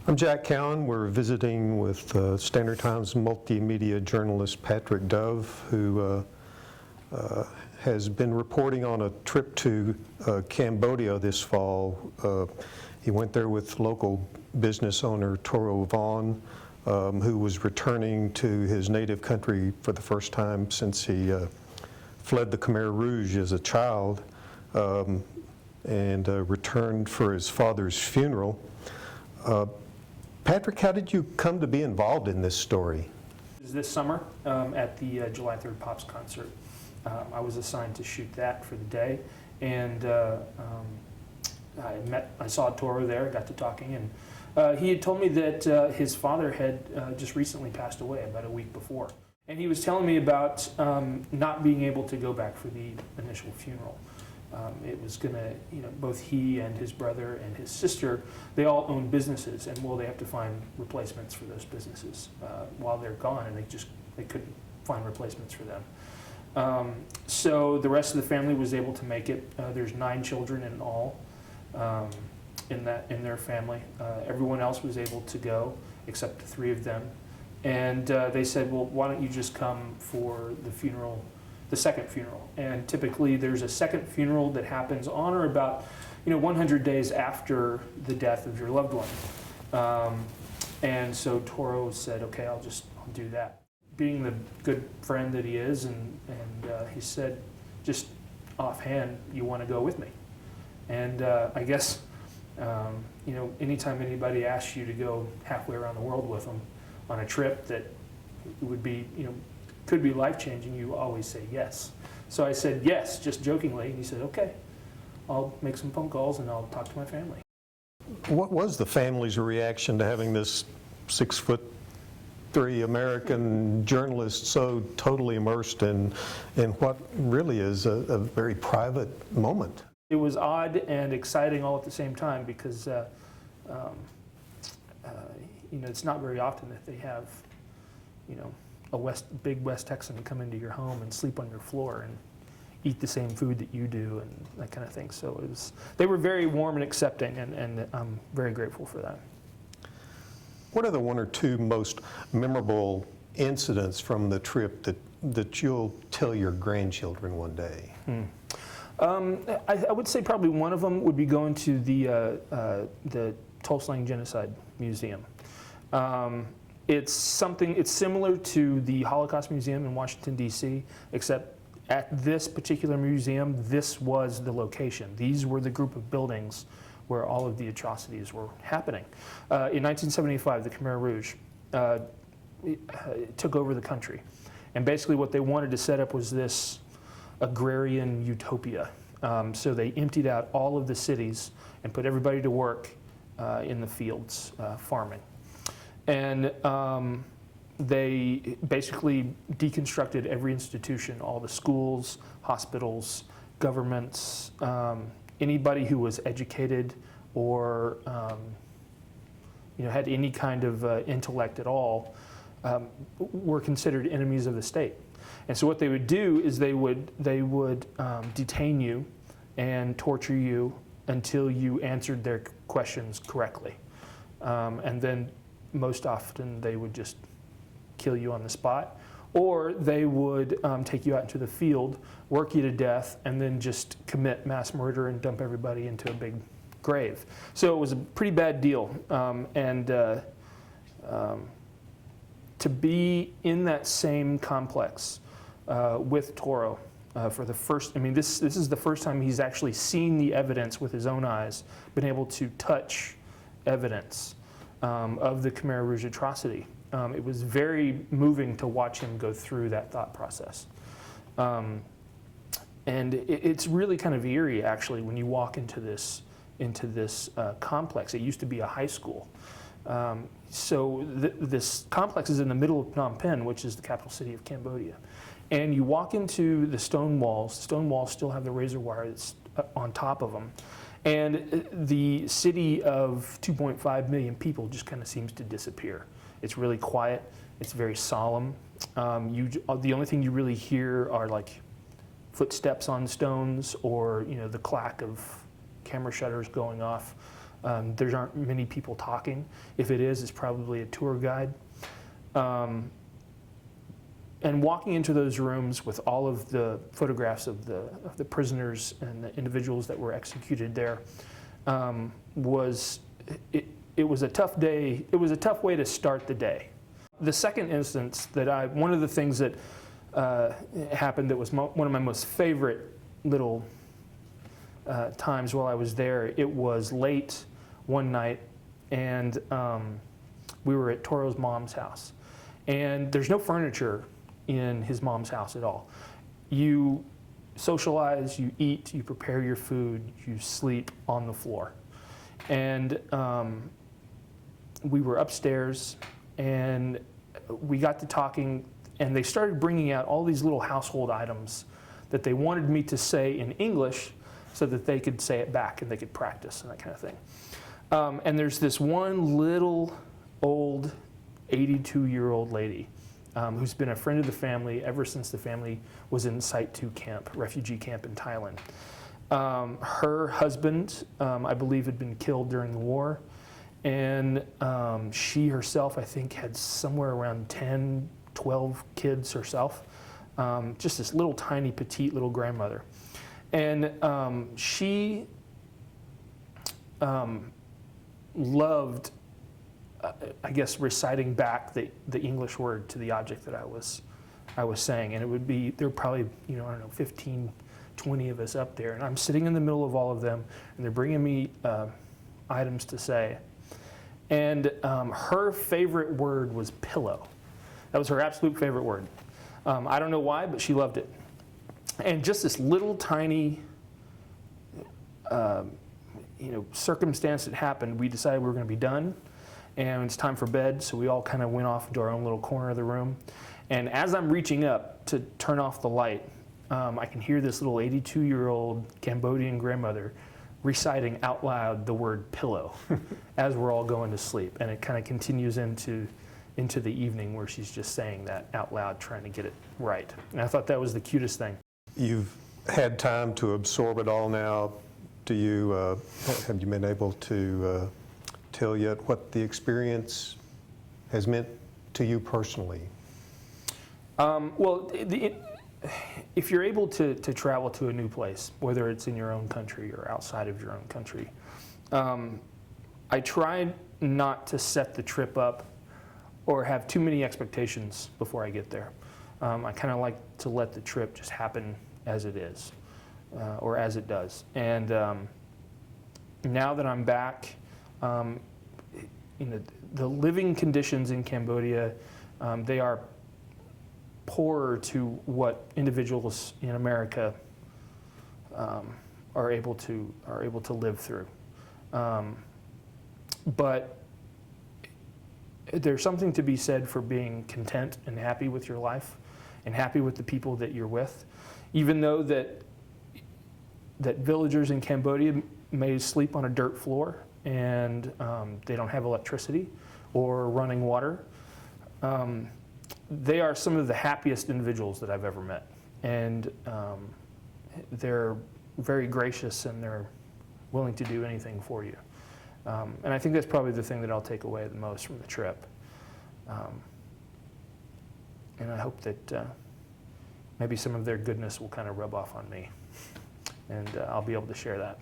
I'm Jack Cowan. We're visiting with Standard Times multimedia journalist Patrick Dove, who has been reporting on a trip to Cambodia this fall. He went there with local business owner Toro Vaughn, who was returning to his native country for the first time since he fled the Khmer Rouge as a child, and returned for his father's funeral. Patrick, how did you come to be involved in this story? This summer at the July 3rd Pops concert. I was assigned to shoot that for the day, and I saw Toro there, got to talking, and he had told me that his father had just recently passed away about a week before. And he was telling me about not being able to go back for the initial funeral. It was going to, both he and his brother and his sister, they all own businesses, and they have to find replacements for those businesses while they're gone, and they couldn't find replacements for them. So the rest of the family was able to make it. There's 9 children in all in their family. Everyone else was able to go except 3 of them, and they said, well, why don't you just come for the funeral, the second funeral. And typically there's a second funeral that happens on or about 100 days after the death of your loved one. And so Toro said, okay, I'll do that. Being the good friend that he is, and he said, just offhand, you want to go with me? And I guess anytime anybody asks you to go halfway around the world with them on a trip that would be could be life-changing, you always say yes. So I said yes, just jokingly, and he said, okay, I'll make some phone calls and I'll talk to my family. What was the family's reaction to having this 6'3" American journalist so totally immersed in what really is a very private moment? It was odd and exciting all at the same time, because it's not very often that they have a big West Texan come into your home and sleep on your floor and eat the same food that you do and that kind of thing. So they were very warm and accepting, and I'm very grateful for that. What are the 1 or 2 most memorable incidents from the trip that you'll tell your grandchildren one day? I would say probably one of them would be going to the Tulsa Genocide Museum. It's similar to the Holocaust Museum in Washington, D.C., except at this particular museum, this was the location. These were the group of buildings where all of the atrocities were happening. In 1975, the Khmer Rouge took over the country. And basically what they wanted to set up was this agrarian utopia. So they emptied out all of the cities and put everybody to work in the fields farming. And they basically deconstructed every institution, all the schools, hospitals, governments, anybody who was educated or had any kind of intellect at all were considered enemies of the state. And so what they would do is they would detain you and torture you until you answered their questions correctly, and then most often they would just kill you on the spot, or they would take you out into the field, work you to death, and then just commit mass murder and dump everybody into a big grave. So it was a pretty bad deal, to be in that same complex with Toro for the first, this is the first time he's actually seen the evidence with his own eyes, been able to touch evidence of the Khmer Rouge atrocity. It was very moving to watch him go through that thought process. And it's really kind of eerie, actually, when you walk into this complex. It used to be a high school. So this complex is in the middle of Phnom Penh, which is the capital city of Cambodia. And you walk into the stone walls. The stone walls still have the razor wire that's on top of them. And the city of 2.5 million people just kind of seems to disappear. It's really quiet. It's very solemn. The only thing you really hear are like footsteps on stones, or the clack of camera shutters going off. There aren't many people talking. If it is, it's probably a tour guide. And walking into those rooms with all of the photographs of the prisoners and the individuals that were executed there was a tough day. It was a tough way to start the day. The second instance that one of the things that happened that was one of my most favorite little times while I was there, it was late one night, and we were at Toro's mom's house. And there's no furniture in his mom's house at all. You socialize, you eat, you prepare your food, you sleep on the floor. And we were upstairs, and we got to talking, and they started bringing out all these little household items that they wanted me to say in English so that they could say it back and they could practice and that kind of thing. And there's this one little old 82-year-old lady who's been a friend of the family ever since the family was in Site 2 camp, refugee camp in Thailand. Her husband, I believe, had been killed during the war, and she herself, I think, had somewhere around 10, 12 kids herself. Just this little tiny, petite little grandmother. And she loved, I guess, reciting back the English word to the object that I was saying. And it would be, there were probably, I don't know, 15, 20 of us up there. And I'm sitting in the middle of all of them, and they're bringing me items to say. And her favorite word was pillow. That was her absolute favorite word. I don't know why, but she loved it. And just this little tiny circumstance that happened, we decided we were going to be done, and it's time for bed, so we all kind of went off into our own little corner of the room. And as I'm reaching up to turn off the light, I can hear this little 82-year-old Cambodian grandmother reciting out loud the word pillow as we're all going to sleep. And it kind of continues into the evening where she's just saying that out loud, trying to get it right. And I thought that was the cutest thing. You've had time to absorb it all now. Have you been able to tell yet what the experience has meant to you personally? Well, if you're able to travel to a new place, whether it's in your own country or outside of your own country, I try not to set the trip up or have too many expectations before I get there. I kind of like to let the trip just happen as it is, or as it does. And now that I'm back, the living conditions in Cambodia, they are poorer to what individuals in America are able to live through. But there's something to be said for being content and happy with your life and happy with the people that you're with, even though that villagers in Cambodia may sleep on a dirt floor and they don't have electricity or running water. They are some of the happiest individuals that I've ever met, and they're very gracious and they're willing to do anything for you. And I think that's probably the thing that I'll take away the most from the trip. And I hope that maybe some of their goodness will kind of rub off on me, and I'll be able to share that.